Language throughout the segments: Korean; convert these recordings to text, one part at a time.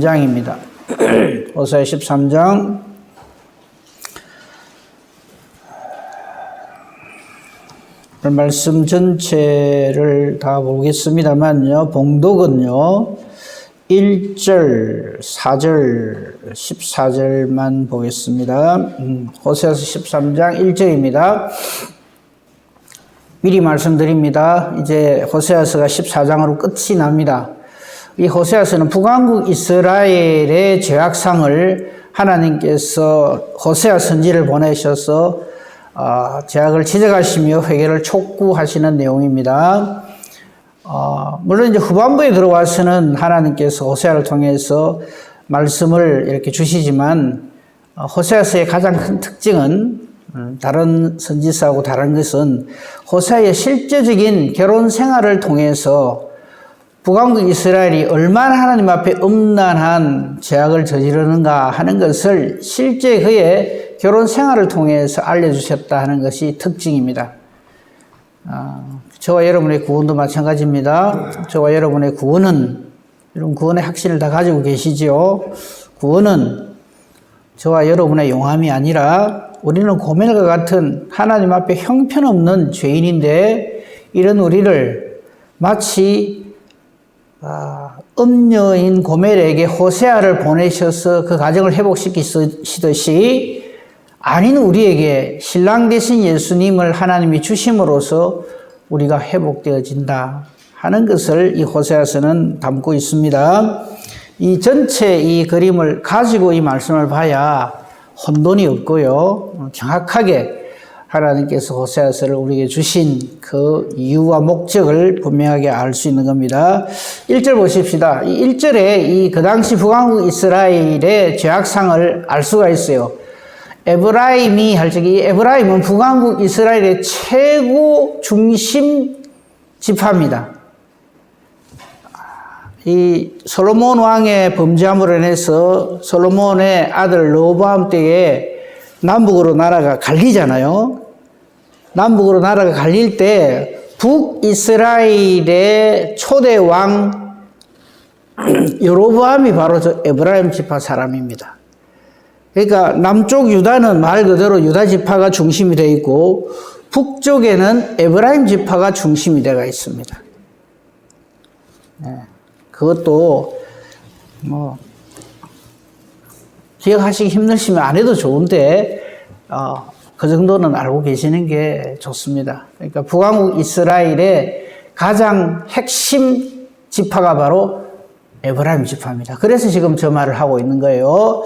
13장입니다. 호세아 13장. 말씀 전체를 다 보겠습니다만요. 봉독은요. 1절, 4절, 14절만 보겠습니다. 호세아서 13장 1절입니다. 미리 말씀드립니다. 이제 호세아서가 14장으로 끝이 납니다. 이 호세아서는 북왕국 이스라엘의 죄악상을 하나님께서 호세아 선지를 보내셔서 죄악을 지적하시며 회개를 촉구하시는 내용입니다. 물론 이제 후반부에 들어와서는 하나님께서 호세아를 통해서 말씀을 이렇게 주시지만 호세아서의 가장 큰 특징은 다른 선지서하고 다른 것은 호세아의 실제적인 결혼 생활을 통해서 북왕국 이스라엘이 얼마나 하나님 앞에 음란한 죄악을 저지르는가 하는 것을 실제 그의 결혼 생활을 통해서 알려주셨다 하는 것이 특징입니다. 저와 여러분의 구원도 마찬가지입니다. 저와 여러분의 구원은, 여러분 구원의 확신을 다 가지고 계시지요. 구원은 저와 여러분의 용함이 아니라 우리는 고멜과 같은 하나님 앞에 형편없는 죄인인데 이런 우리를 마치 음녀인 고멜에게 호세아를 보내셔서 그 가정을 회복시키시듯이 아닌 우리에게 신랑 되신 예수님을 하나님이 주심으로써 우리가 회복되어진다 하는 것을 이 호세아서는 담고 있습니다. 이 전체 이 그림을 가지고 이 말씀을 봐야 혼돈이 없고요. 정확하게 하나님께서 호세아서를 우리에게 주신 그 이유와 목적을 분명하게 알 수 있는 겁니다. 1절 보십시다. 이 1절에 그 당시 북왕국 이스라엘의 죄악상을 알 수가 있어요. 에브라임이 할 적에 에브라임은 북왕국 이스라엘의 최고 중심 지파입니다. 이 솔로몬 왕의 범죄함으로 인해서 솔로몬의 아들 르호보암 때에 남북으로 나라가 갈리잖아요. 남북으로 나라가 갈릴 때 북이스라엘의 초대 왕 여로보암이 바로 저 에브라임 지파 사람입니다. 그러니까 남쪽 유다는 말 그대로 유다 지파가 중심이 되어 있고 북쪽에는 에브라임 지파가 중심이 되어 있습니다. 그것도 기억하시기 힘드시면 안 해도 좋은데 그 정도는 알고 계시는 게 좋습니다. 그러니까 북왕국 이스라엘의 가장 핵심 지파가 바로 에브라임 지파입니다. 그래서 지금 저 말을 하고 있는 거예요.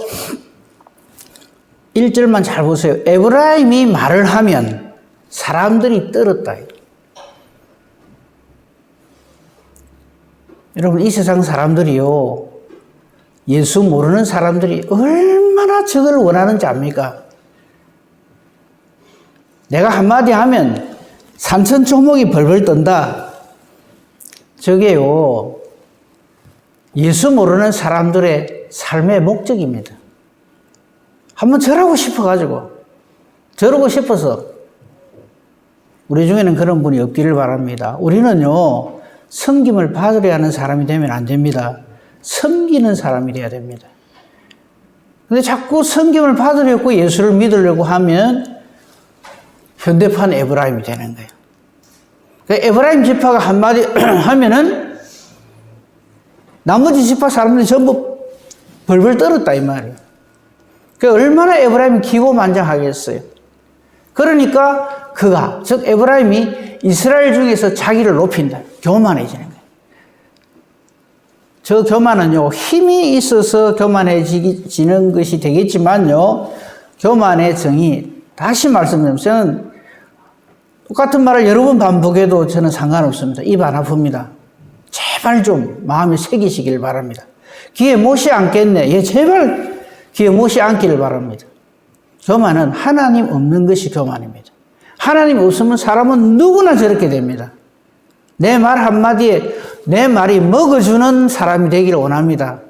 1절만 잘 보세요. 에브라임이 말을 하면 사람들이 떨었다. 여러분, 이 세상 사람들이요, 예수 모르는 사람들이 얼마나 저걸 원하는지 압니까? 내가 한마디 하면 산천초목이 벌벌 떤다. 저게요, 예수 모르는 사람들의 삶의 목적입니다. 한번 저러고 싶어가지고, 저러고 싶어서, 우리 중에는 그런 분이 없기를 바랍니다. 우리는요, 섬김을 받으려 하는 사람이 되면 안 됩니다. 섬기는 사람이 돼야 됩니다. 근데 자꾸 섬김을 받으려고 예수를 믿으려고 하면 현대판 에브라임이 되는 거예요. 그러니까 에브라임 지파가 한마디 하면은 나머지 지파 사람들이 전부 벌벌 떨었다 이 말이에요. 그러니까 얼마나 에브라임이 기고만장하겠어요. 그러니까 그가, 즉 에브라임이 이스라엘 중에서 자기를 높인다. 교만해지는 거예요. 저 교만은요, 힘이 있어서 교만해지는 것이 되겠지만요, 교만의 정의, 다시 말씀드리면 저는 똑같은 말을 여러 번 반복해도 저는 상관없습니다. 입 안 아픕니다. 제발 좀 마음에 새기시길 바랍니다. 귀에 못이 앉겠네. 예, 제발 귀에 못이 앉기를 바랍니다. 교만은 하나님 없는 것이 교만입니다. 하나님 없으면 사람은 누구나 저렇게 됩니다. 내 말 한마디에 내 말이 먹어주는 사람이 되기를 원합니다.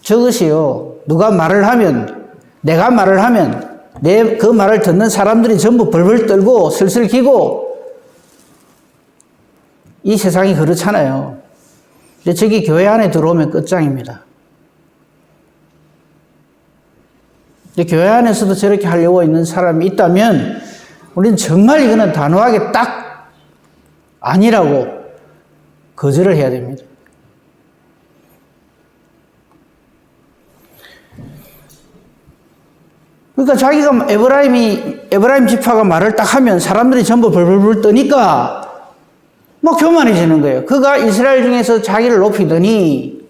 저것이요, 누가 말을 하면, 내가 말을 하면 내 그 말을 듣는 사람들이 전부 벌벌 떨고 슬슬 기고 이 세상이 그렇잖아요. 근데 저기 교회 안에 들어오면 끝장입니다. 근데 교회 안에서도 저렇게 하려고 있는 사람이 있다면 우리는 정말 이거는 단호하게 딱 아니라고 거절을 해야 됩니다. 그러니까 자기가 에브라임 지파가 말을 딱 하면 사람들이 전부 벌벌벌 떠니까 뭐 교만해지는 거예요. 그가 이스라엘 중에서 자기를 높이더니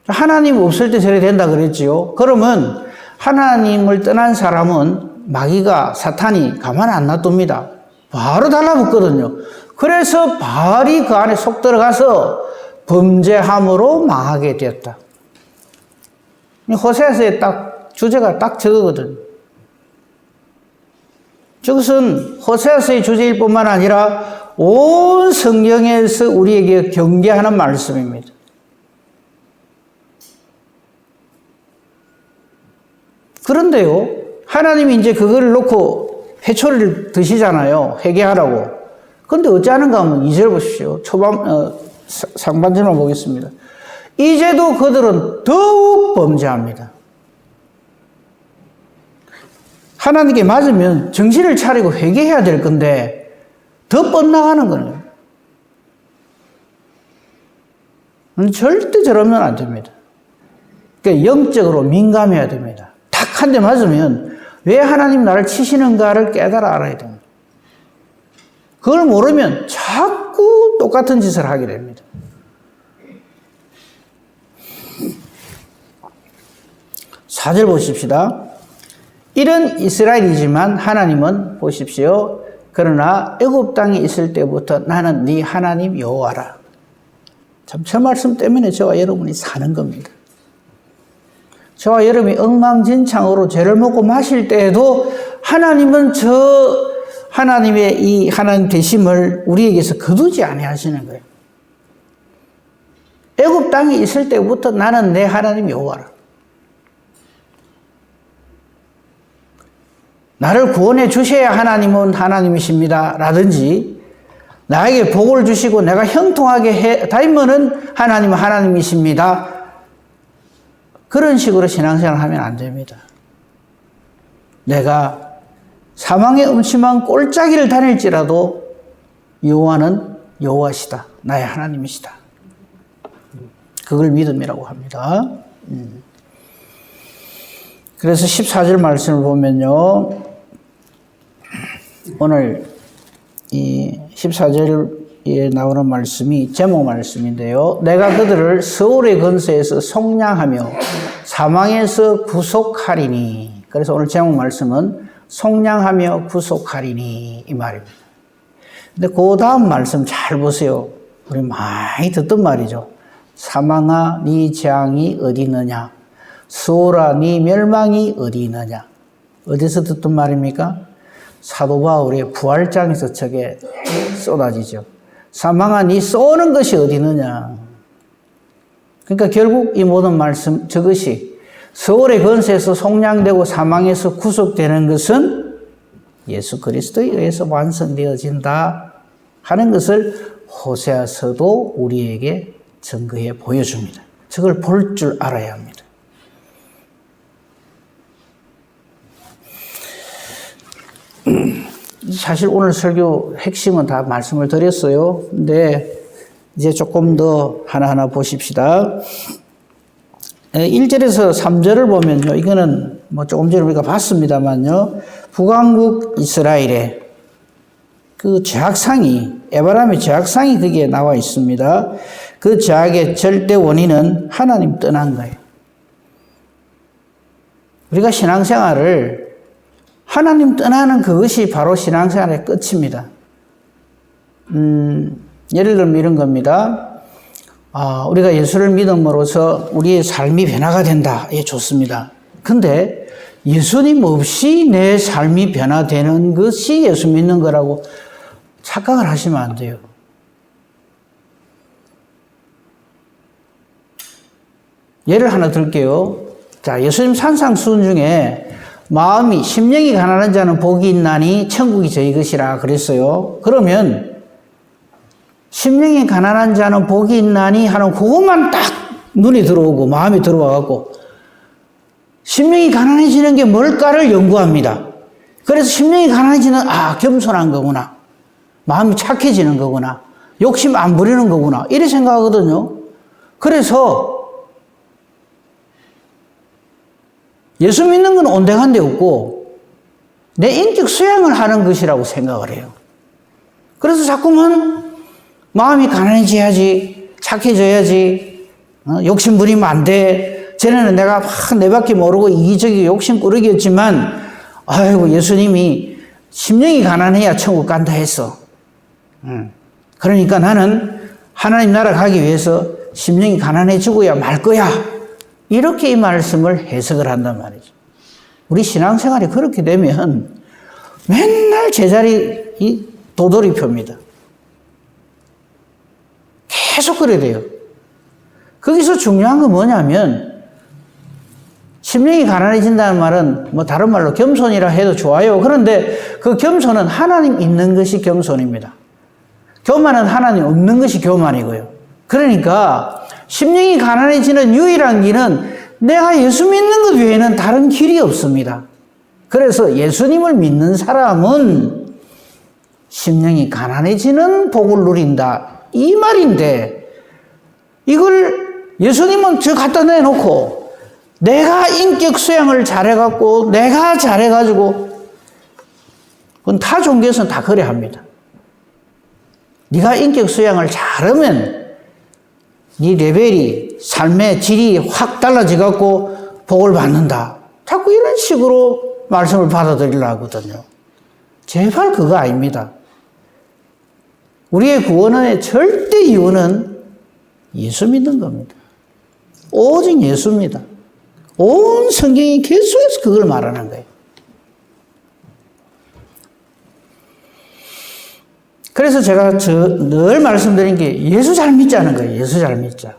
하나님 없을 때 저래 된다 그랬지요. 그러면 하나님을 떠난 사람은 마귀가 사탄이 가만 안 놔둡니다. 바로 달라붙거든요. 그래서 바알이 그 안에 속 들어가서 범죄함으로 망하게 되었다. 호세아서의 딱 주제가 딱 저거거든요. 저것은 호세아서의 주제일 뿐만 아니라 온 성경에서 우리에게 경계하는 말씀입니다. 그런데요, 하나님이 이제 그걸 놓고 회초리를 드시잖아요. 회개하라고. 그런데 어찌하는가 하면 2절 보십시오. 상반절만 보겠습니다. 이제도 그들은 더욱 범죄합니다. 하나님께 맞으면 정신을 차리고 회개해야 될 건데 더 뻗나가는 거예요. 절대 저러면 안 됩니다. 그러니까 영적으로 민감해야 됩니다. 탁 한 대 맞으면 왜 하나님 나를 치시는가를 깨달아 알아야 됩니다. 그걸 모르면 자꾸 똑같은 짓을 하게 됩니다. 사절 보십시다. 이런 이스라엘이지만 하나님은 보십시오. 그러나 애굽 땅에 있을 때부터 나는 네 하나님 여호와라. 참 저 말씀 때문에 저와 여러분이 사는 겁니다. 저와 여러분이 엉망진창으로 죄를 먹고 마실 때에도 하나님은 저 하나님의 이 하나님 되심을 우리에게서 거두지 아니하시는 거예요. 애굽 땅에 있을 때부터 나는 내 하나님 여호와라. 나를 구원해 주셔야 하나님은 하나님이십니다. 라든지 나에게 복을 주시고 내가 형통하게 다니면은 하나님은 하나님이십니다. 그런 식으로 신앙생활을 하면 안 됩니다. 내가 사망의 음침한 꼴짜기를 다닐지라도 여호와는 여호와시다. 나의 하나님이시다. 그걸 믿음이라고 합니다. 그래서 14절 말씀을 보면요. 오늘 이 14절에 나오는 말씀이 제목 말씀인데요. 내가 그들을 서울의 근세에서 속량하며 사망에서 구속하리니. 그래서 오늘 제목 말씀은 속량하며 구속하리니 이 말입니다. 근데 그 다음 말씀 잘 보세요. 우리 많이 듣던 말이죠. 사망아 네 재앙이 어디 있느냐. 수호라 네 멸망이 어디 있느냐. 어디서 듣던 말입니까? 사도 바울의 부활장에서 저게 쏟아지죠. 사망아 네 쏘는 것이 어디 있느냐. 그러니까 결국 이 모든 말씀 저것이 서울의 권세에서 속량되고 사망에서 구속되는 것은 예수 그리스도에 의해서 완성되어진다 하는 것을 호세아서도 우리에게 증거해 보여줍니다. 저걸 볼 줄 알아야 합니다. 사실 오늘 설교 핵심은 다 말씀을 드렸어요. 근데 이제 조금 더 하나하나 보십시다. 1절에서 3절을 보면요. 이거는 뭐 조금 전에 우리가 봤습니다만요. 북왕국 이스라엘의 그 죄악상이, 에바람의 죄악상이 거기에 나와 있습니다. 그 죄악의 절대 원인은 하나님 떠난 거예요. 우리가 신앙생활을 하나님 떠나는 그것이 바로 신앙생활의 끝입니다. 예를 들면 이런 겁니다. 우리가 예수를 믿음으로써 우리의 삶이 변화가 된다. 예, 좋습니다. 근데 예수님 없이 내 삶이 변화되는 것이 예수 믿는 거라고 착각을 하시면 안 돼요. 예를 하나 들게요. 자, 예수님 산상수훈 중에 마음이 심령이 가난한 자는 복이 있나니 천국이 저희 것이라 그랬어요. 그러면 심령이 가난한 자는 복이 있나니 하는 그것만 딱 눈에 들어오고 마음에 들어와갖고 심령이 가난해지는 게 뭘까를 연구합니다. 그래서 심령이 가난해지는 겸손한 거구나. 마음이 착해지는 거구나. 욕심 안 부리는 거구나. 이렇게 생각하거든요. 그래서 예수 믿는 건 온데간데 없고 내 인격 수양을 하는 것이라고 생각을 해요. 그래서 자꾸만 마음이 가난해져야지, 착해져야지, 욕심 부리면 안 돼. 전에는 내가 막 내밖에 모르고 이기적이고 욕심꾸러기였지만 아이고 예수님이 심령이 가난해야 천국 간다 했어. 그러니까 나는 하나님 나라 가기 위해서 심령이 가난해지고야 말 거야. 이렇게 이 말씀을 해석을 한단 말이죠. 우리 신앙생활이 그렇게 되면 맨날 제자리 도돌이표입니다. 계속 그래야 돼요. 거기서 중요한 건 뭐냐면 심령이 가난해진다는 말은 뭐 다른 말로 겸손이라 해도 좋아요. 그런데 그 겸손은 하나님 있는 것이 겸손입니다. 교만은 하나님 없는 것이 교만이고요. 그러니까 심령이 가난해지는 유일한 길은 내가 예수 믿는 것 외에는 다른 길이 없습니다. 그래서 예수님을 믿는 사람은 심령이 가난해지는 복을 누린다. 이 말인데 이걸 예수님은 저 갖다 내놓고 내가 인격 수양을 잘해갖고 내가 잘해가지고 그건 타 종교에서는 다 그래 합니다. 네가 인격 수양을 잘하면 네 레벨이 삶의 질이 확 달라져갖고 복을 받는다. 자꾸 이런 식으로 말씀을 받아들이려 하거든요. 제발 그거 아닙니다. 우리의 구원의 절대 이유는 예수 믿는 겁니다. 오직 예수입니다. 온 성경이 계속해서 그걸 말하는 거예요. 그래서 제가 늘 말씀드린 게 예수 잘 믿자는 거예요. 예수 잘 믿자.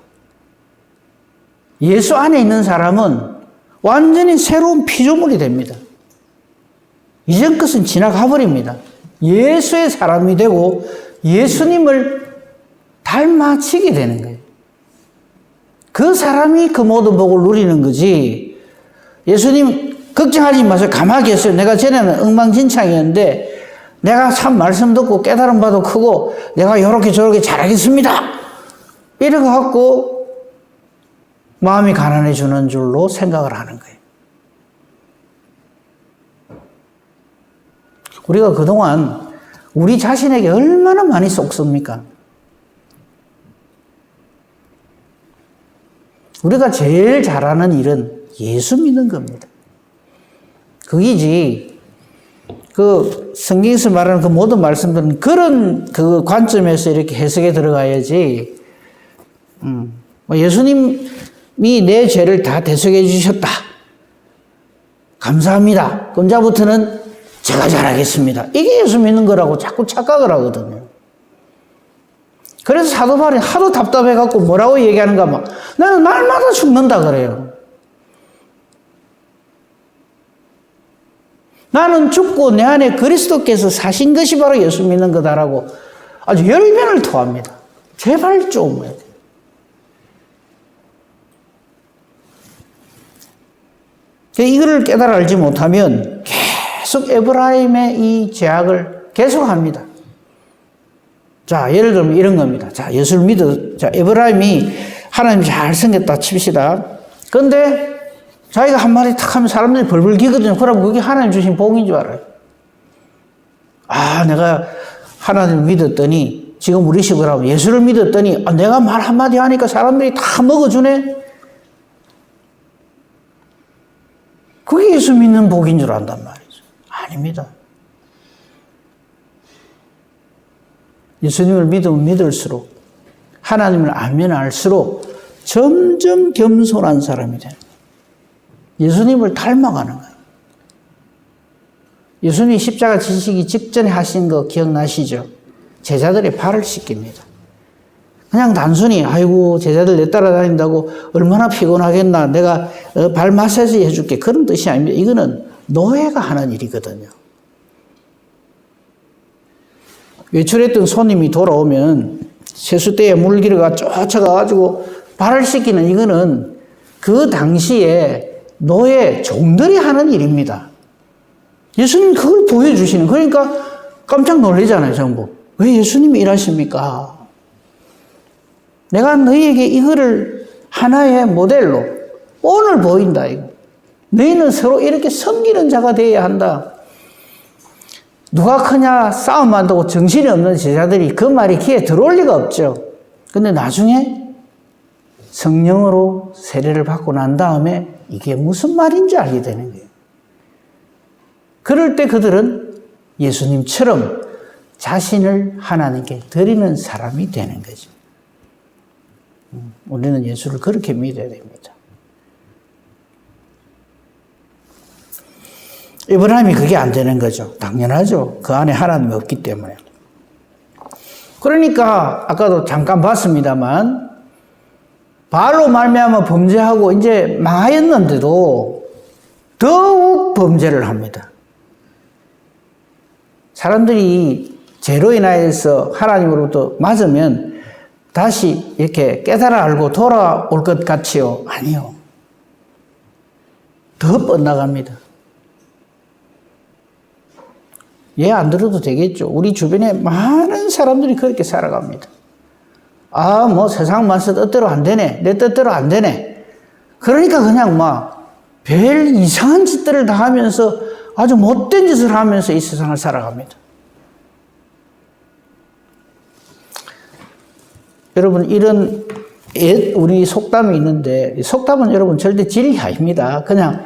예수 안에 있는 사람은 완전히 새로운 피조물이 됩니다. 이전 것은 지나가 버립니다. 예수의 사람이 되고 예수님을 닮아지게 되는 거예요. 그 사람이 그 모든 복을 누리는 거지. 예수님 걱정하지 마세요. 가만히 계세요. 내가 전에는 엉망진창이었는데 내가 참 말씀 듣고 깨달음 바도 크고 내가 요렇게 저렇게 잘하겠습니다. 이래 갖고 마음이 가난해지는 줄로 생각을 하는 거예요. 우리가 그동안 우리 자신에게 얼마나 많이 속습니까? 우리가 제일 잘하는 일은 예수 믿는 겁니다. 그게지 그 성경에서 말하는 그 모든 말씀들은 그런 그 관점에서 이렇게 해석에 들어가야지. 예수님이 내 죄를 다 대속해 주셨다. 감사합니다. 그럼자부터는 제가 잘하겠습니다. 이게 예수 믿는 거라고 자꾸 착각을 하거든요. 그래서 사도 바울이 하도 답답해갖고 뭐라고 얘기하는가 막 나는 날마다 죽는다 그래요. 나는 죽고 내 안에 그리스도께서 사신 것이 바로 예수 믿는 거다라고 아주 열변을 토합니다. 제발 좀 해야 돼요. 이거를 깨달아 알지 못하면 계속 에브라임의 이 죄악을 계속합니다. 자, 예를 들면 이런 겁니다. 자, 예수를 자, 에브라임이 하나님 잘 생겼다 칩시다. 그런데 자기가 한마디 탁 하면 사람들이 벌벌 기거든요. 그러면 그게 하나님 주신 복인 줄 알아요. 내가 하나님을 믿었더니, 지금 우리 식으로 하면 예수를 믿었더니, 내가 말 한마디 하니까 사람들이 다 먹어주네? 그게 예수 믿는 복인 줄 안단 말이죠. 아닙니다. 예수님을 믿으면 믿을수록, 하나님을 알면 알수록 점점 겸손한 사람이 돼요. 예수님을 닮아가는 거예요. 예수님이 십자가 지시기 직전에 하신 거 기억나시죠? 제자들의 발을 씻깁니다. 그냥 단순히 아이고 제자들 내 따라다닌다고 얼마나 피곤하겠나 내가 발 마사지 해줄게 그런 뜻이 아닙니다. 이거는 노예가 하는 일이거든요. 외출했던 손님이 돌아오면 세수대에 물 길어가 쫓아가가지고 발을 씻기는 이거는 그 당시에 노예 종들이 하는 일입니다. 예수님 그걸 보여주시는, 그러니까 깜짝 놀라잖아요, 전부. 왜 예수님이 일하십니까? 내가 너희에게 이거를 하나의 모델로 오늘 보인다, 이거. 너희는 서로 이렇게 섬기는 자가 되어야 한다. 누가 크냐 싸움 한다고 정신이 없는 제자들이 그 말이 귀에 들어올 리가 없죠. 근데 나중에 성령으로 세례를 받고 난 다음에 이게 무슨 말인지 알게 되는 거예요. 그럴 때 그들은 예수님처럼 자신을 하나님께 드리는 사람이 되는 거죠. 우리는 예수를 그렇게 믿어야 됩니다. 이브라임이 그게 안 되는 거죠. 당연하죠. 그 안에 하나님이 없기 때문에. 그러니까 아까도 잠깐 봤습니다만 바알로 말미암아 범죄하고 이제 망하였는데도 더욱 범죄를 합니다. 사람들이 죄로 인하여서 하나님으로부터 맞으면 다시 이렇게 깨달아 알고 돌아올 것 같지요? 아니요. 더 뻗나갑니다. 얘 안 들어도 되겠죠. 우리 주변에 많은 사람들이 그렇게 살아갑니다. 아, 뭐 세상 만사 뜻대로 안 되네. 내 뜻대로 안 되네. 그러니까 그냥 막 별 이상한 짓들을 다 하면서 아주 못된 짓을 하면서 이 세상을 살아갑니다. 여러분, 이런 우리 속담이 있는데, 속담은 여러분 절대 진리 아닙니다. 그냥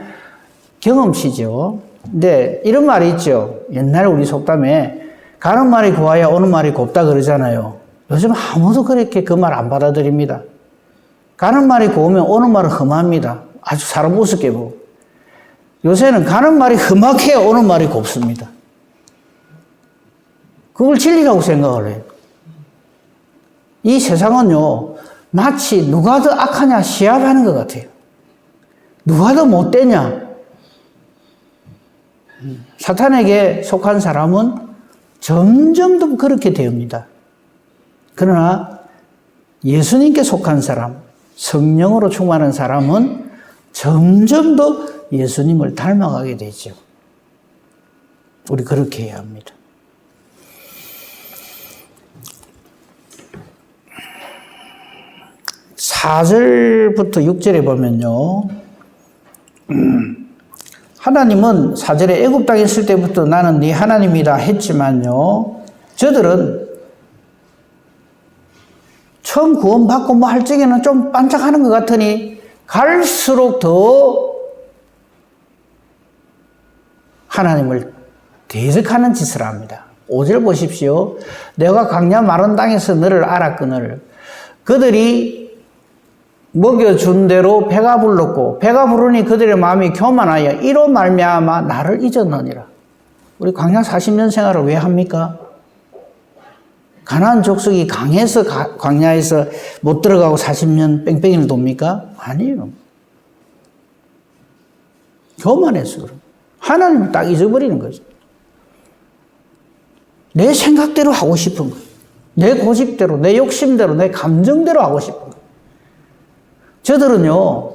경험치죠. 근데 이런 말이 있죠. 옛날 우리 속담에 가는 말이 고와야 오는 말이 곱다 그러잖아요. 요즘 아무도 그렇게 그 말 안 받아들입니다. 가는 말이 고우면 오는 말은 험합니다. 아주 사람 우습게 보고. 요새는 가는 말이 험악해야 오는 말이 곱습니다. 그걸 진리라고 생각을 해요. 이 세상은요, 마치 누가 더 악하냐 시합하는 것 같아요. 누가 더 못되냐. 사탄에게 속한 사람은 점점 더 그렇게 됩니다. 그러나 예수님께 속한 사람, 성령으로 충만한 사람은 점점 더 예수님을 닮아가게 되죠. 우리 그렇게 해야 합니다. (4절부터) (6절에) 보면요, 하나님은 4절에 애굽 땅에 있을 때부터 나는 네 하나님이다 했지만요, 저들은 처음 구원받고 뭐 할 적에는 좀 반짝하는 것 같으니 갈수록 더 하나님을 대적하는 짓을 합니다. 5절 보십시오. 내가 광야 마른 땅에서 너를 알았거늘 그들이 먹여준 대로 배가 불렀고 배가 부르니 그들의 마음이 교만하여 이로 말미암아 나를 잊었느니라. 우리 광야 40년 생활을 왜 합니까? 가나안 족속이 강해서 광야에서 못 들어가고 40년 뺑뺑이를 돕니까? 아니에요. 교만해서 그래요. 하나님을 딱 잊어버리는 거죠. 내 생각대로 하고 싶은 거예요. 내 고집대로, 내 욕심대로, 내 감정대로 하고 싶은 거예요. 저들은요,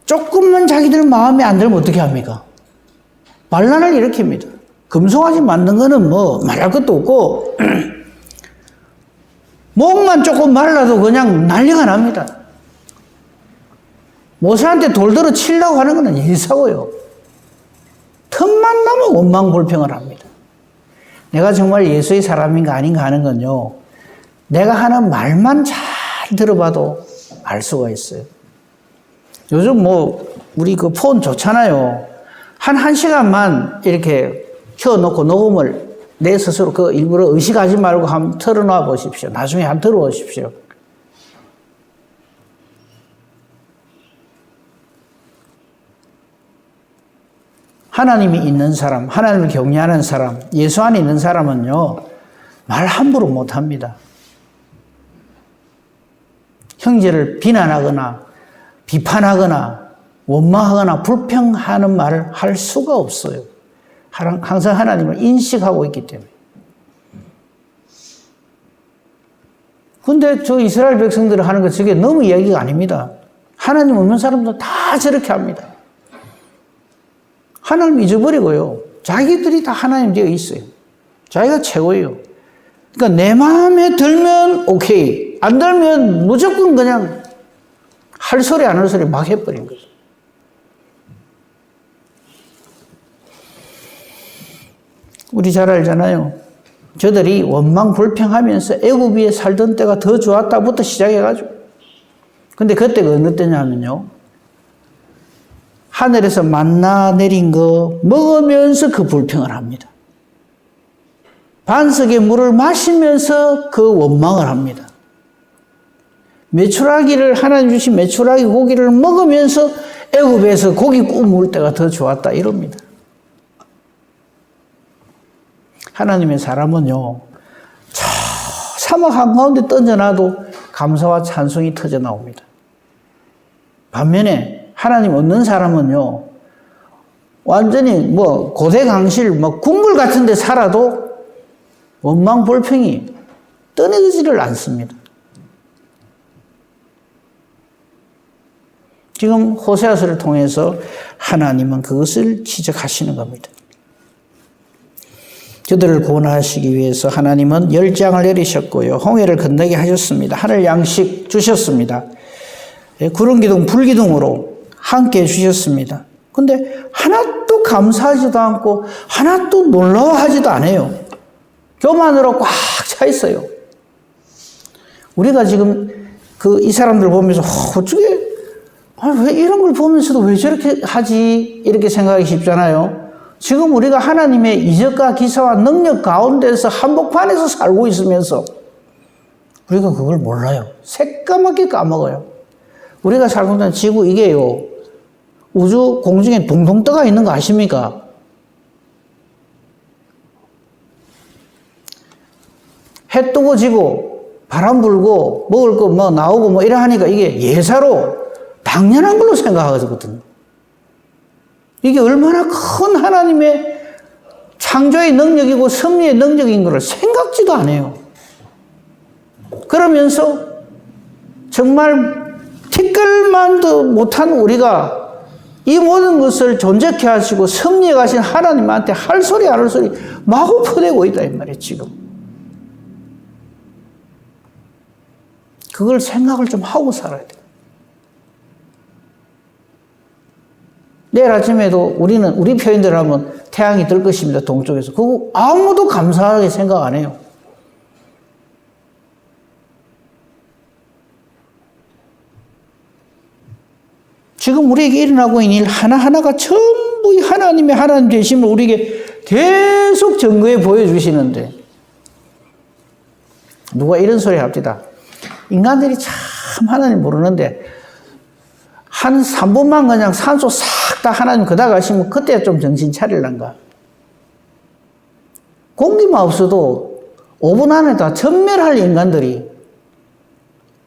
조금만 자기들 마음에 안 들면 어떻게 합니까? 반란을 일으킵니다. 금송아지 만든 거는 뭐 말할 것도 없고 목만 조금 말라도 그냥 난리가 납니다. 모세한테 돌 들어 치려고 하는 거는 일사고요. 틈만 나면 원망불평을 합니다. 내가 정말 예수의 사람인가 아닌가 하는 건요, 내가 하는 말만 잘 들어봐도 알 수가 있어요. 요즘 뭐 우리 그 폰 좋잖아요. 한 1시간만 이렇게 켜놓고 녹음을 내 스스로 그 일부러 의식하지 말고 한번 틀어놔 보십시오. 나중에 한번 들어보십시오. 하나님이 있는 사람, 하나님을 경외하는 사람, 예수 안에 있는 사람은요, 말 함부로 못합니다. 형제를 비난하거나 비판하거나 원망하거나 불평하는 말을 할 수가 없어요. 항상 하나님을 인식하고 있기 때문에. 근데 저 이스라엘 백성들이 하는 거 저게 너무 이야기가 아닙니다. 하나님 없는 사람도 다 저렇게 합니다. 하나님 잊어버리고요. 자기들이 다 하나님 되어 있어요. 자기가 최고예요. 그러니까 내 마음에 들면 오케이. 안 들면 무조건 그냥 할 소리 안 할 소리 막 해버린 거죠. 우리 잘 알잖아요. 저들이 원망 불평하면서 애굽에 살던 때가 더 좋았다부터 시작해가지고. 근데 그때가 어느 때냐면요. 하늘에서 만나 내린 거 먹으면서 그 불평을 합니다. 반석의 물을 마시면서 그 원망을 합니다. 메추라기를 하나님 주신 메추라기 고기를 먹으면서 애굽에서 고기 구워 먹을 때가 더 좋았다 이럽니다. 하나님의 사람은요, 저 사막 한가운데 던져놔도 감사와 찬송이 터져 나옵니다. 반면에 하나님 없는 사람은요, 완전히 고대 강실, 국물 같은 데 살아도 원망 불평이 떠내지를 않습니다. 지금 호세아서를 통해서 하나님은 그것을 지적하시는 겁니다. 저들을 구원하시기 위해서 하나님은 열장을 내리셨고요. 홍해를 건너게 하셨습니다. 하늘 양식 주셨습니다. 구름 기둥, 불 기둥으로 함께 해주셨습니다. 근데 하나도 감사하지도 않고 하나도 놀라워하지도 않아요. 교만으로 꽉 차 있어요. 우리가 지금 이 사람들 보면서 어떻게 왜 이런 걸 보면서도 왜 저렇게 하지? 이렇게 생각하기 쉽잖아요. 지금 우리가 하나님의 이적과 기사와 능력 가운데서 한복판에서 살고 있으면서 우리가 그걸 몰라요. 새까맣게 까먹어요. 우리가 살고 있는 지구 이게요. 우주 공중에 둥둥 떠가 있는 거 아십니까? 해 뜨고 지고 바람 불고 먹을 거 나오고 이래 하니까 이게 예사로 당연한 걸로 생각하거든요. 이게 얼마나 큰 하나님의 창조의 능력이고 섭리의 능력인 것을 생각지도 않아요. 그러면서 정말 티끌만도 못한 우리가 이 모든 것을 존재케 하시고 섭리해 가신 하나님한테 할 소리 안 할 소리 마구 퍼대고 있다 이 말이에요. 지금. 그걸 생각을 좀 하고 살아야 돼요. 내일 아침에도 우리 표현대로 하면 태양이 뜰 것입니다. 동쪽에서. 그거 아무도 감사하게 생각 안 해요. 지금 우리에게 일어나고 있는 일 하나하나가 전부 하나님의 하나님 되심을 우리에게 계속 증거해 보여주시는데 누가 이런 소리 합니다. 인간들이 참 하나님 모르는데 한 3분만 그냥 산소 싹 다 하나님 그다 가시면 그때 좀 정신 차릴란가. 공기만 없어도 5분 안에 다 전멸할 인간들이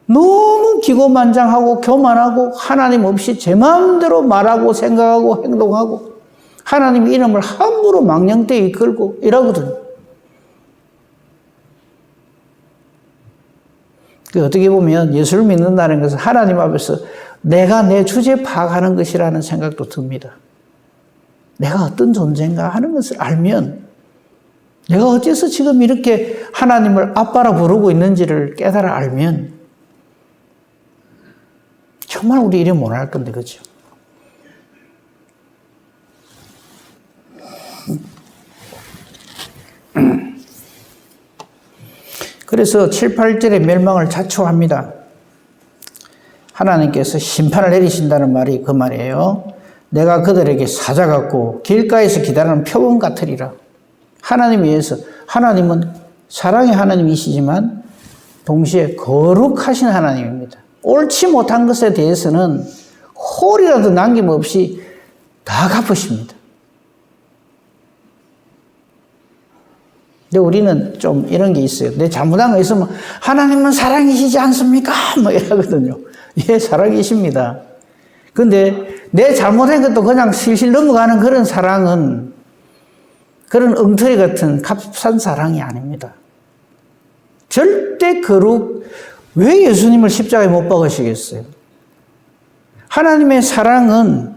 너무 기고만장하고 교만하고 하나님 없이 제 마음대로 말하고 생각하고 행동하고 하나님 이름을 함부로 망령되이 이끌고 이러거든요. 어떻게 보면 예수를 믿는다는 것은 하나님 앞에서 내가 내 주제 파악하는 것이라는 생각도 듭니다. 내가 어떤 존재인가 하는 것을 알면 내가 어째서 지금 이렇게 하나님을 아빠라 부르고 있는지를 깨달아 알면 정말 우리 이래 못할 건데, 그죠? 그래서 7, 8절의 멸망을 자초합니다. 하나님께서 심판을 내리신다는 말이 그 말이에요. 내가 그들에게 사자 같고 길가에서 기다리는 표범 같으리라. 하나님 위해서 하나님은 사랑의 하나님이시지만 동시에 거룩하신 하나님입니다. 옳지 못한 것에 대해서는 홀이라도 남김없이 다 갚으십니다. 근데 우리는 좀 이런 게 있어요. 내 잘못한 거 있으면 하나님은 사랑이시지 않습니까? 이러거든요. 예, 사랑이십니다. 근데 내 잘못한 것도 그냥 실실 넘어가는 그런 사랑은 그런 엉터리 같은 값싼 사랑이 아닙니다. 절대 왜 예수님을 십자가에 못 박으시겠어요? 하나님의 사랑은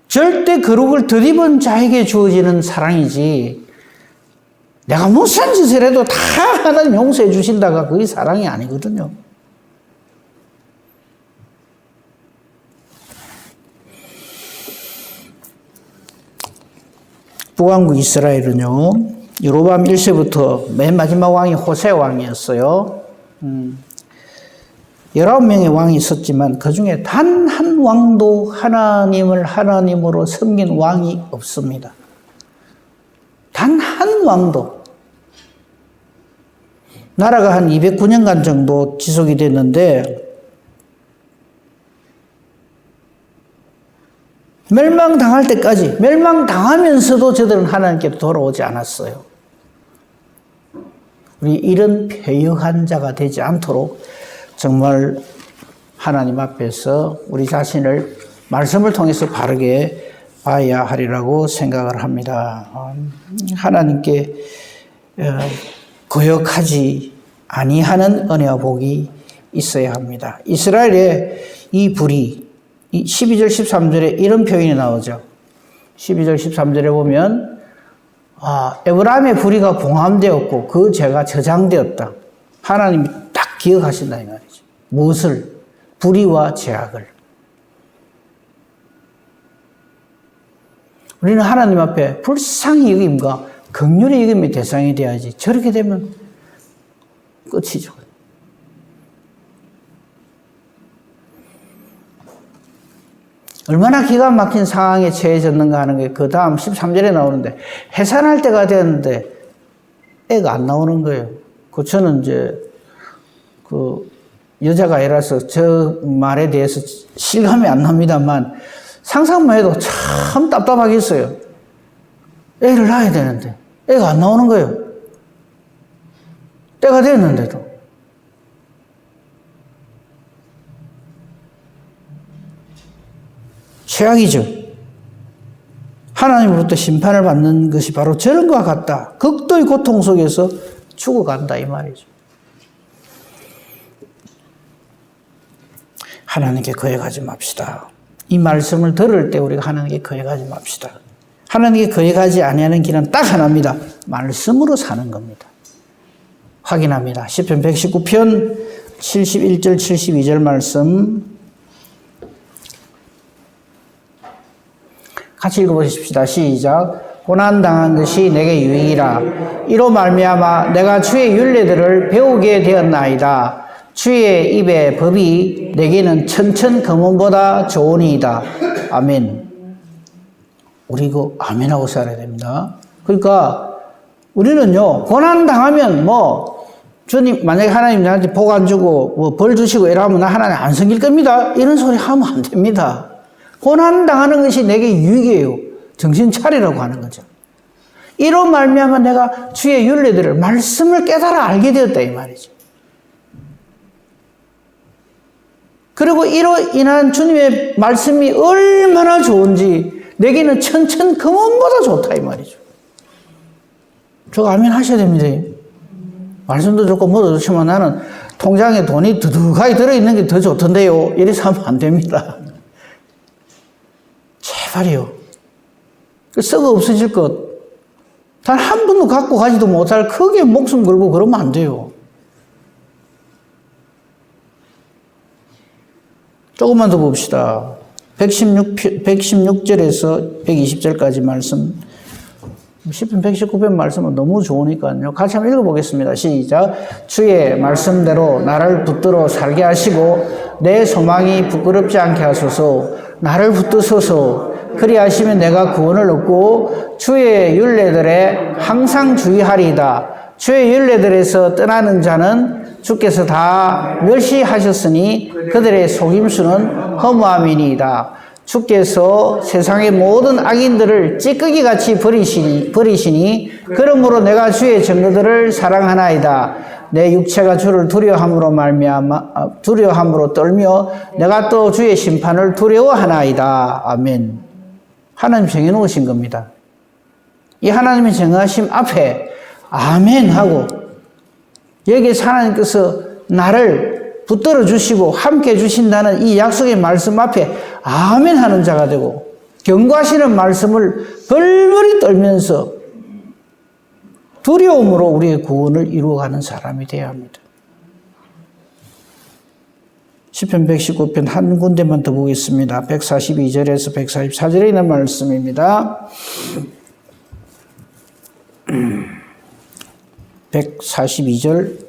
절대 거룩을 덧입은 자에게 주어지는 사랑이지, 내가 무슨 짓을 해도 다 하나님 용서해 주신다가 그게 사랑이 아니거든요. 북왕국 이스라엘은요, 여로보암 1세부터 맨 마지막 왕이 호세 왕이었어요. 19명의 왕이 있었지만 그 중에 단 한 왕도 하나님을 하나님으로 섬긴 왕이 없습니다. 단 한 왕도. 나라가 한 209년간 정도 지속이 됐는데 멸망당할 때까지, 멸망당하면서도 저들은 하나님께 돌아오지 않았어요. 우리 이런 패역한 자가 되지 않도록 정말 하나님 앞에서 우리 자신을 말씀을 통해서 바르게 봐야 하리라고 생각을 합니다. 하나님께 거역하지 아니하는 은혜와 복이 있어야 합니다. 이스라엘의 이 불의, 12절 13절에 이런 표현이 나오죠. 12절 13절에 보면 에브라임의 불의가 봉함되었고 그 죄가 저장되었다. 하나님이 딱 기억하신다 이 말이죠. 무엇을? 불의와 죄악을. 우리는 하나님 앞에 불쌍히 여김과 긍휼히 여김의 대상이 돼야지. 저렇게 되면 끝이죠. 얼마나 기가 막힌 상황에 처해졌는가 하는 게 그 다음 13절에 나오는데, 해산할 때가 되었는데 애가 안 나오는 거예요. 저는 이제 여자가 아니라서 저 말에 대해서 실감이 안 납니다만 상상만 해도 참 답답하겠어요. 애를 낳아야 되는데 애가 안 나오는 거예요. 때가 됐는데도. 최악이죠. 하나님으로부터 심판을 받는 것이 바로 저런 것과 같다. 극도의 고통 속에서 죽어간다 이 말이죠. 하나님께 거역하지 맙시다. 이 말씀을 들을 때 우리가 하나님께 거역하지 맙시다. 하나님께 거역하지 아니하는 길은 딱 하나입니다. 말씀으로 사는 겁니다. 확인합니다. 시편 119편 71절 72절 말씀 같이 읽어보십시다. 시작. 고난당한 것이 내게 유익이라. 이로 말미암아 내가 주의 율례들을 배우게 되었나이다. 주의 입의 법이 내게는 천천금원보다 좋으니이다. 아멘. 우리 이거 아멘하고 살아야 됩니다. 그러니까 우리는요, 고난당하면 주님, 만약에 하나님 나한테 복 안 주고 벌 주시고 이러면 나 하나님 안 섬길 겁니다. 이런 소리 하면 안 됩니다. 고난당하는 것이 내게 유익이에요. 정신 차리라고 하는 거죠. 이로 말미암아 내가 주의 율례들을, 말씀을 깨달아 알게 되었다 이 말이죠. 그리고 이로 인한 주님의 말씀이 얼마나 좋은지 내게는 천천금원보다 좋다 이 말이죠. 저거 아멘 하셔야 됩니다. 말씀도 좋고 뭐도 좋지만 나는 통장에 돈이 두둑하게 들어있는 게 더 좋던데요. 이래서 하면 안 됩니다. 제발이요. 썩어 없어질 것. 단 한 번도 갖고 가지도 못할 크게 목숨 걸고 그러면 안 돼요. 조금만 더 봅시다. 116절에서 120절까지 말씀. 10편 119편 말씀은 너무 좋으니까요. 같이 한번 읽어보겠습니다. 시작. 주의 말씀대로 나를 붙들어 살게 하시고 내 소망이 부끄럽지 않게 하소서. 나를 붙드소서. 그리하시면 내가 구원을 얻고 주의 율례들에 항상 주의하리이다. 주의 율례들에서 떠나는 자는 주께서 다 멸시하셨으니 그들의 속임수는 허무함이니이다. 주께서 세상의 모든 악인들을 찌꺼기같이 버리시니 그러므로 내가 주의 증거들을 사랑하나이다. 내 육체가 주를 두려워함으로 떨며 내가 또 주의 심판을 두려워하나이다. 아멘. 하나님 정해놓으신 겁니다. 이 하나님의 정하심 앞에 아멘 하고 여기에서 하나님께서 나를 붙들어 주시고 함께 해 주신다는 이 약속의 말씀 앞에 아멘 하는 자가 되고 경고하시는 말씀을 벌벌이 떨면서 두려움으로 우리의 구원을 이루어가는 사람이 되어야 합니다. 시편 119편 한 군데만 더 보겠습니다. 142절에서 144절에 있는 말씀입니다. 142절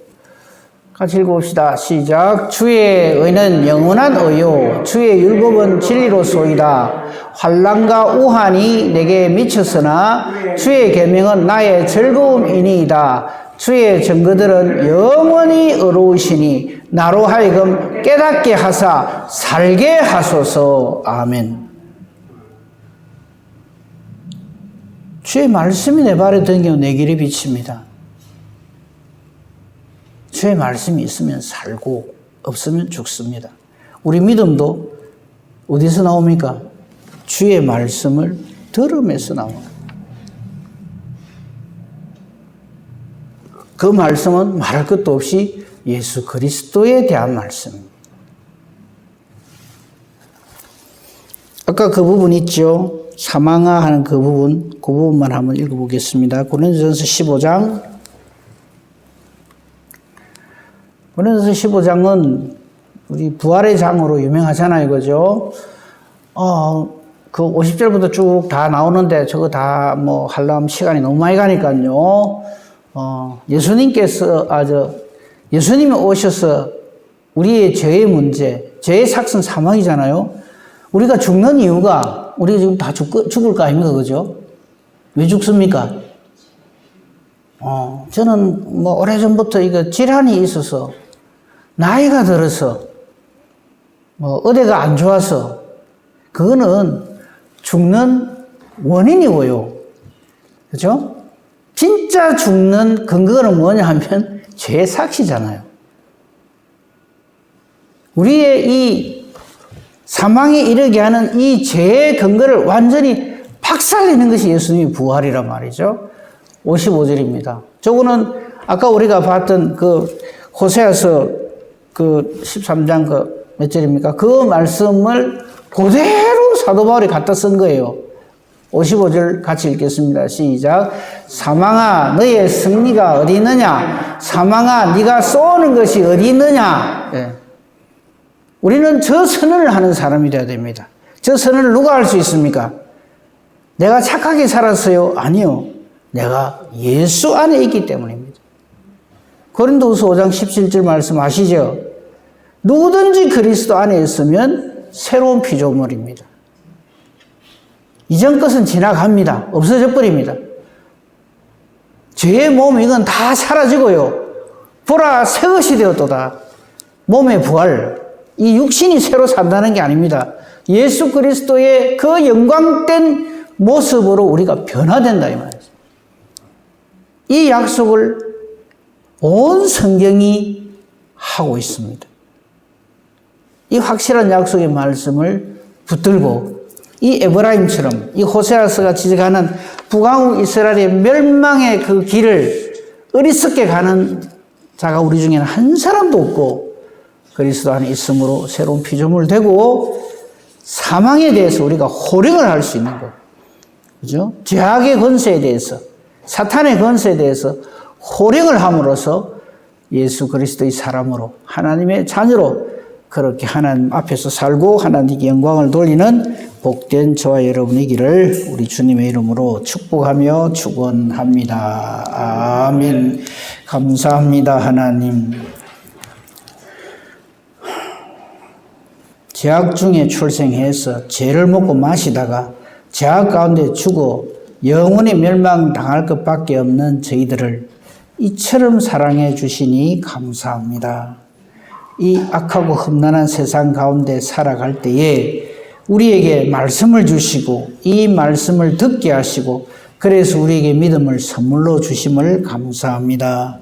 같이 읽어봅시다. 시작. 주의 의는 영원한 의요 주의 율법은 진리로소이다. 환난과 우환이 내게 미쳤으나 주의 계명은 나의 즐거움이니이다. 주의 증거들은 영원히 의로우시니 나로 하여금 깨닫게 하사 살게 하소서. 아멘. 주의 말씀이 내 발에 등겨 내 길에 비칩니다. 주의 말씀이 있으면 살고 없으면 죽습니다. 우리 믿음도 어디서 나옵니까? 주의 말씀을 들음에서 나옵니다. 그 말씀은 말할 것도 없이 예수 그리스도에 대한 말씀입니다. 아까 그 부분 있죠? 사망아 하는 그 부분만 한번 읽어보겠습니다. 고린도전서 15장. 고린도전서 15장은 우리 부활의 장으로 유명하잖아요, 그죠? 그 50절부터 쭉 다 나오는데 저거 다 뭐 하려면 시간이 너무 많이 가니까요. 예수님이 오셔서 우리의 죄의 문제, 죄의 삭은 사망이잖아요. 우리가 죽는 이유가 우리가 지금 다 죽을 거 아닙니까, 그죠? 왜 죽습니까? 저는 뭐 오래전부터 이거 질환이 있어서 나이가 들어서 뭐 어디가 안 좋아서 그거는 죽는 원인이고요. 그죠? 진짜 죽는 근거는 뭐냐 하면 죄의 삭시잖아요. 우리의 이 사망에 이르게 하는 이 죄의 근거를 완전히 박살내는 것이 예수님의 부활이란 말이죠. 55절입니다. 저거는 아까 우리가 봤던 그 호세아서 그 13장 그 몇 절입니까? 그 말씀을 그대로 사도 바울이 갖다 쓴 거예요. 55절 같이 읽겠습니다. 시작. 사망아 너의 승리가 어디 있느냐? 사망아 네가 쏘는 것이 어디 있느냐? 네. 우리는 저 선언을 하는 사람이 되어야 됩니다. 저 선언을 누가 할 수 있습니까? 내가 착하게 살았어요? 아니요. 내가 예수 안에 있기 때문입니다. 고린도후서 5장 17절 말씀 아시죠? 누구든지 그리스도 안에 있으면 새로운 피조물입니다. 이전 것은 지나갑니다. 없어져 버립니다. 죄의 몸 이건 다 사라지고요. 보라 새 것이 되었도다. 몸의 부활. 이 육신이 새로 산다는 게 아닙니다. 예수 그리스도의 그 영광된 모습으로 우리가 변화된다 이 말이죠. 이 약속을 온 성경이 하고 있습니다. 이 확실한 약속의 말씀을 붙들고 이 에브라임처럼 이 호세아서가 지적하는 북왕국 이스라엘의 멸망의 그 길을 어리석게 가는 자가 우리 중에는 한 사람도 없고 그리스도 안에 있으므로 새로운 피조물 되고 사망에 대해서 우리가 호령을 할 수 있는 것. 그죠? 죄악의 권세에 대해서 사탄의 권세에 대해서 호령을 함으로써 예수 그리스도의 사람으로 하나님의 자녀로 그렇게 하나님 앞에서 살고 하나님께 영광을 돌리는 복된 저와 여러분이기를 우리 주님의 이름으로 축복하며 축원합니다. 아멘. 감사합니다, 하나님. 죄악 중에 출생해서 죄를 먹고 마시다가 죄악 가운데 죽어 영원히 멸망당할 것밖에 없는 저희들을 이처럼 사랑해 주시니 감사합니다. 이 악하고 험난한 세상 가운데 살아갈 때에 우리에게 말씀을 주시고 이 말씀을 듣게 하시고 그래서 우리에게 믿음을 선물로 주심을 감사합니다.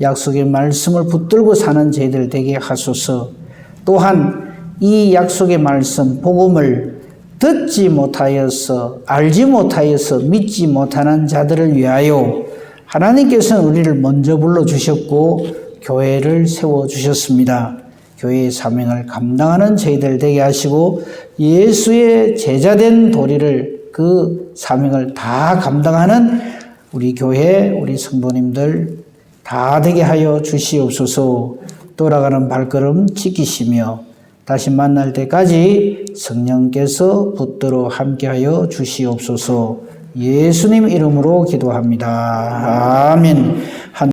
약속의 말씀을 붙들고 사는 저희들 되게 하소서. 또한 이 약속의 말씀, 복음을 듣지 못하여서 알지 못하여서 믿지 못하는 자들을 위하여 하나님께서는 우리를 먼저 불러주셨고 교회를 세워주셨습니다. 교회의 사명을 감당하는 저희들 되게 하시고 예수의 제자된 도리를 그 사명을 다 감당하는 우리 교회 우리 성도님들 다 되게 하여 주시옵소서. 돌아가는 발걸음 지키시며 다시 만날 때까지 성령께서 붙들어 함께하여 주시옵소서. 예수님 이름으로 기도합니다. 아멘.